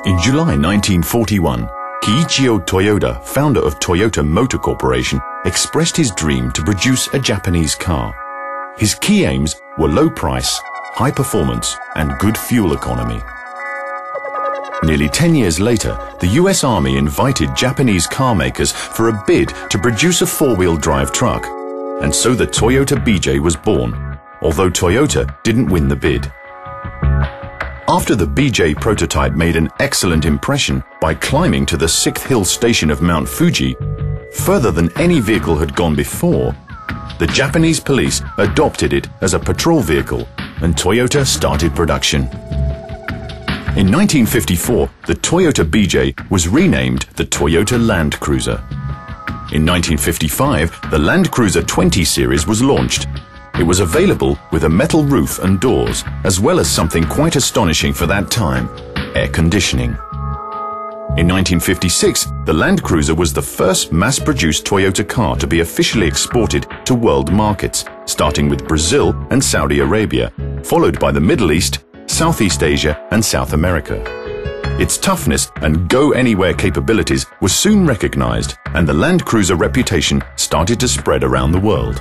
In July 1941, Kiichiro Toyoda, founder of Toyota Motor Corporation, expressed his dream to produce a Japanese car. His key aims were low price, high performance, and good fuel economy. Nearly 10 years later, the US Army invited Japanese car makers for a bid to produce a four-wheel drive truck, and so the Toyota BJ was born, although Toyota didn't win the bid. After the BJ prototype made an excellent impression by climbing to the 6th hill station of Mount Fuji, further than any vehicle had gone before, the Japanese police adopted it as a patrol vehicle, and Toyota started production. In 1954, the Toyota BJ was renamed the Toyota Land Cruiser. In 1955, the Land Cruiser 20 series was launched. It was available with a metal roof and doors, as well as something quite astonishing for that time, air conditioning. In 1956, the Land Cruiser was the first mass-produced Toyota car to be officially exported to world markets, starting with Brazil and Saudi Arabia, followed by the Middle East, Southeast Asia, and South America. Its toughness and go-anywhere capabilities were soon recognized, and the Land Cruiser reputation started to spread around the world.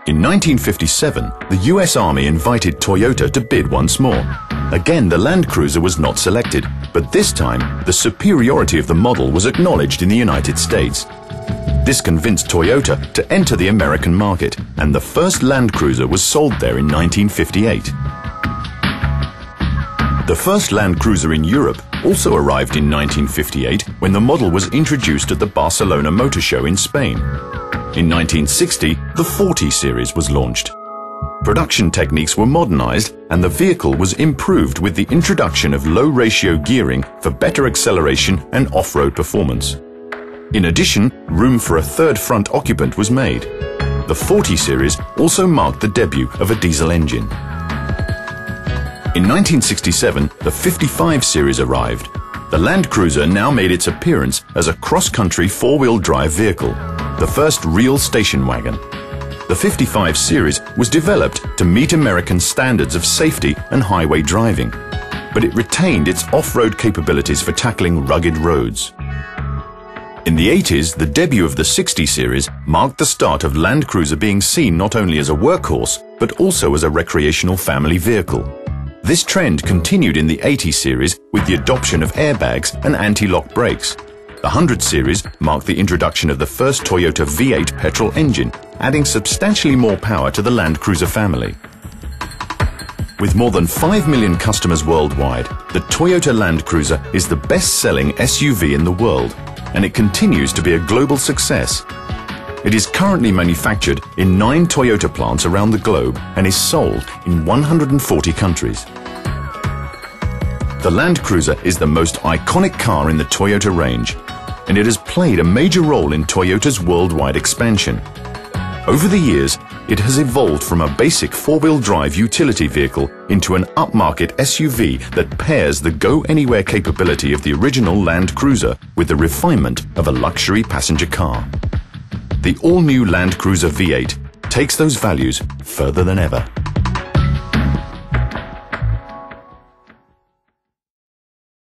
In 1957, the US Army invited Toyota to bid once more. Again, the Land Cruiser was not selected, but this time, the superiority of the model was acknowledged in the United States. This convinced Toyota to enter the American market, and the first Land Cruiser was sold there in 1958. The first Land Cruiser in Europe also arrived in 1958 when the model was introduced at the Barcelona Motor Show in Spain. In 1960, the 40 series was launched. Production techniques were modernized and the vehicle was improved with the introduction of low-ratio gearing for better acceleration and off-road performance. In addition, room for a third front occupant was made. The 40 series also marked the debut of a diesel engine. In 1967, the 55 series arrived. The Land Cruiser now made its appearance as a cross-country four-wheel drive vehicle, the first real station wagon. The 55 series was developed to meet American standards of safety and highway driving, but it retained its off-road capabilities for tackling rugged roads. In the 80s, the debut of the 60 series marked the start of Land Cruiser being seen not only as a workhorse, but also as a recreational family vehicle. This trend continued in the 80 series with the adoption of airbags and anti-lock brakes. The 100 series marked the introduction of the first Toyota V8 petrol engine, adding substantially more power to the Land Cruiser family. With more than 5 million customers worldwide, the Toyota Land Cruiser is the best-selling SUV in the world, and it continues to be a global success. It is currently manufactured in 9 Toyota plants around the globe and is sold in 140 countries. The Land Cruiser is the most iconic car in the Toyota range, and it has played a major role in Toyota's worldwide expansion. Over the years, it has evolved from a basic four-wheel drive utility vehicle into an upmarket SUV that pairs the go-anywhere capability of the original Land Cruiser with the refinement of a luxury passenger car. The all-new Land Cruiser V8 takes those values further than ever.